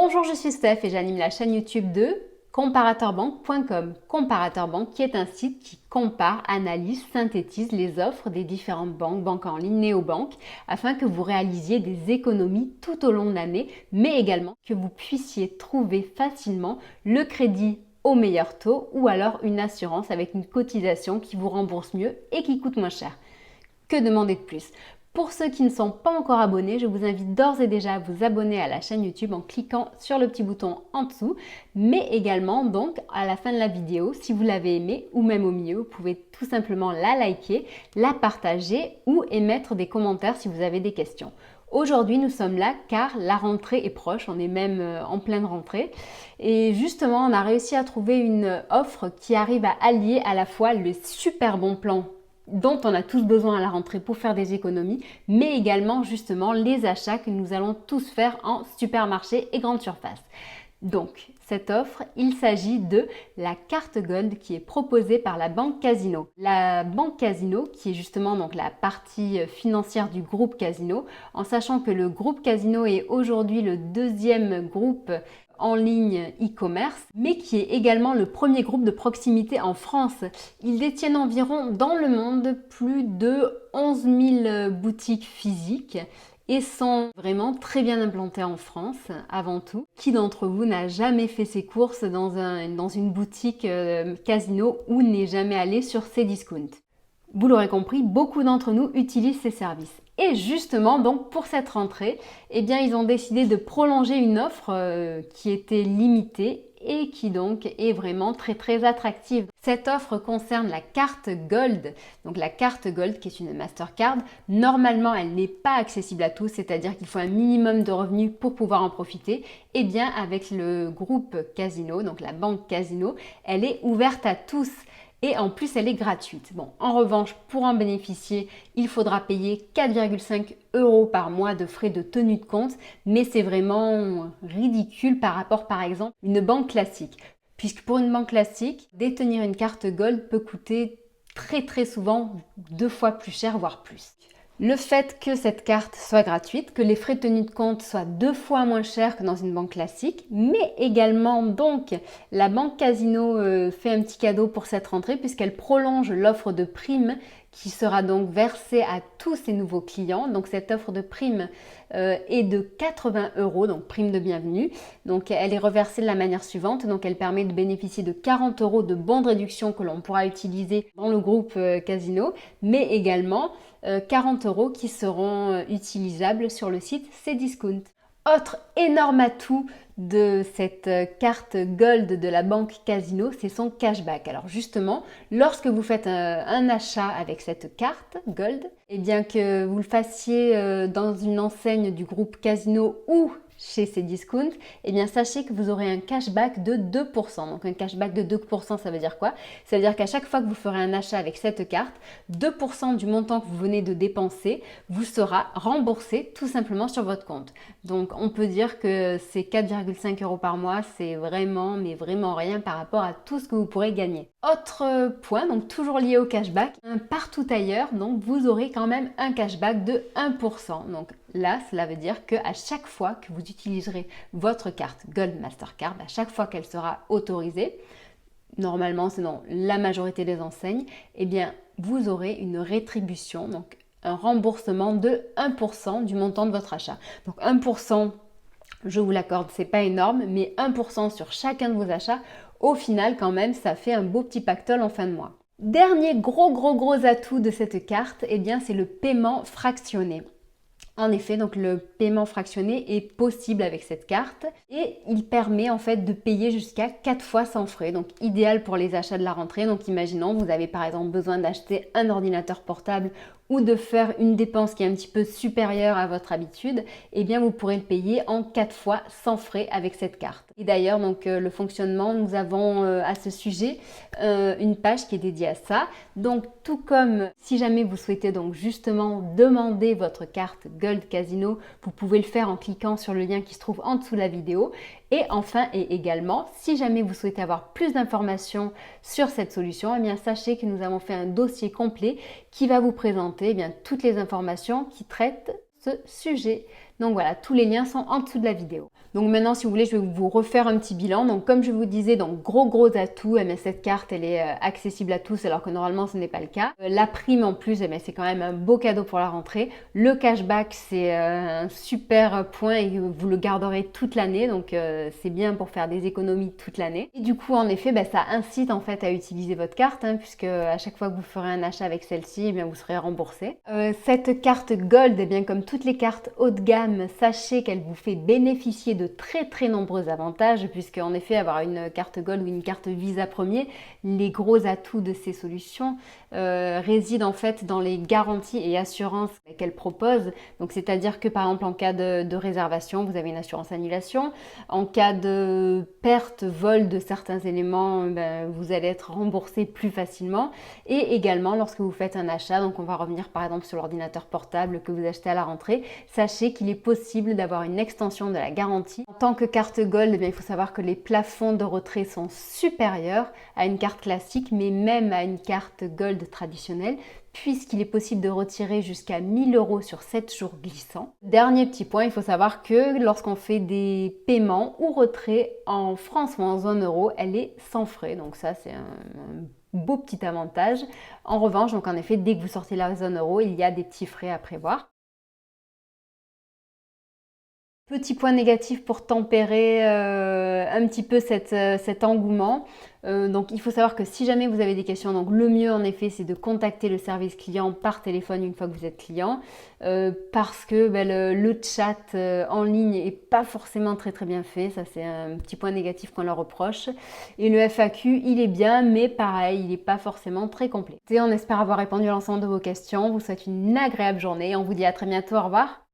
Bonjour, je suis Steph et j'anime la chaîne YouTube de comparateurbanque.com. Comparateur Banque qui est un site qui compare, analyse, synthétise les offres des différentes banques, banques en ligne, néobanques, afin que vous réalisiez des économies tout au long de l'année, mais également que vous puissiez trouver facilement le crédit au meilleur taux ou alors une assurance avec une cotisation qui vous rembourse mieux et qui coûte moins cher. Que demander de plus? Pour ceux qui ne sont pas encore abonnés, je vous invite d'ores et déjà à vous abonner à la chaîne YouTube en cliquant sur le petit bouton en dessous, mais également donc à la fin de la vidéo, si vous l'avez aimée ou même au milieu, vous pouvez tout simplement la liker, la partager ou émettre des commentaires si vous avez des questions. Aujourd'hui, nous sommes là car la rentrée est proche, on est même en pleine rentrée et justement, on a réussi à trouver une offre qui arrive à allier à la fois le super bon plan dont on a tous besoin à la rentrée pour faire des économies, mais également justement les achats que nous allons tous faire en supermarché et grande surface. Donc, cette offre, il s'agit de la carte Gold qui est proposée par la Banque Casino. La Banque Casino, qui est justement donc la partie financière du groupe Casino, en sachant que le groupe Casino est aujourd'hui le deuxième groupe en ligne e-commerce, mais qui est également le premier groupe de proximité en France. Ils détiennent environ dans le monde plus de 11 000 boutiques physiques et sont vraiment très bien implantés en France avant tout. Qui d'entre vous n'a jamais fait ses courses dans une boutique Casino ou n'est jamais allé sur Cdiscount? Vous l'aurez compris, beaucoup d'entre nous utilisent ces services. Et justement, donc pour cette rentrée, eh bien, ils ont décidé de prolonger une offre qui était limitée et qui donc est vraiment très attractive. Cette offre concerne la carte Gold. Donc la carte Gold qui est une Mastercard, normalement elle n'est pas accessible à tous, c'est-à-dire qu'il faut un minimum de revenus pour pouvoir en profiter. Et bien avec le groupe Casino, donc la banque Casino, elle est ouverte à tous. Et en plus, elle est gratuite. Bon, en revanche, pour en bénéficier, il faudra payer 4,5 € par mois de frais de tenue de compte, mais c'est vraiment ridicule par rapport, par exemple, à une banque classique. Puisque pour une banque classique, détenir une carte Gold peut coûter très souvent 2 fois plus cher, voire plus. Le fait que cette carte soit gratuite, que les frais de tenue de compte soient 2 fois moins chers que dans une banque classique, mais également donc la banque Casino fait un petit cadeau pour cette rentrée puisqu'elle prolonge l'offre de prime qui sera donc versée à tous ses nouveaux clients. Donc cette offre de prime est de 80 €, donc prime de bienvenue. Donc elle est reversée de la manière suivante, donc elle permet de bénéficier de 40 € de bons de réduction que l'on pourra utiliser dans le groupe Casino, mais également 40 € qui seront utilisables sur le site Cdiscount. Autre énorme atout de cette carte Gold de la banque Casino, c'est son cashback. Alors justement, lorsque vous faites un achat avec cette carte Gold, et bien que vous le fassiez dans une enseigne du groupe Casino ou chez Cdiscount, eh bien sachez que vous aurez un cashback de 2%. Donc un cashback de 2%, ça veut dire quoi? Ça veut dire qu'à chaque fois que vous ferez un achat avec cette carte, 2% du montant que vous venez de dépenser vous sera remboursé tout simplement sur votre compte. Donc on peut dire que ces 4,5 € par mois, c'est vraiment, mais vraiment rien par rapport à tout ce que vous pourrez gagner. Autre point, donc toujours lié au cashback, partout ailleurs, donc vous aurez quand même un cashback de 1%. Donc là, cela veut dire qu'à chaque fois que vous utiliserez votre carte Gold Mastercard, à chaque fois qu'elle sera autorisée, normalement c'est dans la majorité des enseignes, eh bien vous aurez une rétribution, donc un remboursement de 1% du montant de votre achat. Donc 1%, je vous l'accorde, c'est pas énorme, mais 1% sur chacun de vos achats, au final quand même, ça fait un beau petit pactole en fin de mois. Dernier gros atout de cette carte, eh bien c'est le paiement fractionné. En effet, donc le paiement fractionné est possible avec cette carte et il permet en fait de payer jusqu'à 4 fois sans frais. Donc idéal pour les achats de la rentrée. Donc imaginons, vous avez par exemple besoin d'acheter un ordinateur portable ou de faire une dépense qui est un petit peu supérieure à votre habitude, eh bien vous pourrez le payer en 4 fois sans frais avec cette carte. Et d'ailleurs, donc le fonctionnement, nous avons à ce sujet une page qui est dédiée à ça. Donc tout comme si jamais vous souhaitez donc justement demander votre carte Gold Casino, vous pouvez le faire en cliquant sur le lien qui se trouve en dessous de la vidéo. Et enfin et également, si jamais vous souhaitez avoir plus d'informations sur cette solution, eh bien sachez que nous avons fait un dossier complet qui va vous présenter eh bien, toutes les informations qui traitent ce sujet. Donc voilà, tous les liens sont en dessous de la vidéo. Donc maintenant, si vous voulez, je vais vous refaire un petit bilan. Donc comme je vous disais, donc gros atout, eh bien, cette carte, elle est accessible à tous alors que normalement, ce n'est pas le cas. La prime en plus, eh bien, c'est quand même un beau cadeau pour la rentrée. Le cashback, c'est un super point et vous le garderez toute l'année. Donc c'est bien pour faire des économies toute l'année. Et du coup, en effet, ça incite en fait à utiliser votre carte, puisque à chaque fois que vous ferez un achat avec celle-ci, eh bien, vous serez remboursé. Cette carte Gold, eh bien, comme toutes les cartes haut de gamme, sachez qu'elle vous fait bénéficier de très nombreux avantages, puisque en effet avoir une carte Gold ou une carte Visa Premier, les gros atouts de ces solutions résident en fait dans les garanties et assurances qu'elle propose. Donc c'est-à-dire que par exemple en cas de réservation, vous avez une assurance annulation. En cas de perte, vol de certains éléments, vous allez être remboursé plus facilement. Et également lorsque vous faites un achat, donc on va revenir par exemple sur l'ordinateur portable que vous achetez à la rentrée, sachez qu'il est possible d'avoir une extension de la garantie. En tant que carte Gold, il faut savoir que les plafonds de retrait sont supérieurs à une carte classique, mais même à une carte Gold traditionnelle, puisqu'il est possible de retirer jusqu'à 1 000 € sur 7 jours glissants. Dernier petit point, il faut savoir que lorsqu'on fait des paiements ou retraits en France ou en zone euro, elle est sans frais. Donc ça, c'est un beau petit avantage. En revanche, donc en effet, dès que vous sortez de la zone euro, il y a des petits frais à prévoir. Petit point négatif pour tempérer un petit peu cet engouement. Donc il faut savoir que si jamais vous avez des questions, donc le mieux en effet c'est de contacter le service client par téléphone une fois que vous êtes client, parce que le chat en ligne est pas forcément très bien fait. Ça c'est un petit point négatif qu'on leur reproche. Et le FAQ il est bien, mais pareil il n'est pas forcément très complet. Et on espère avoir répondu à l'ensemble de vos questions. On vous souhaite une agréable journée. On vous dit à très bientôt. Au revoir.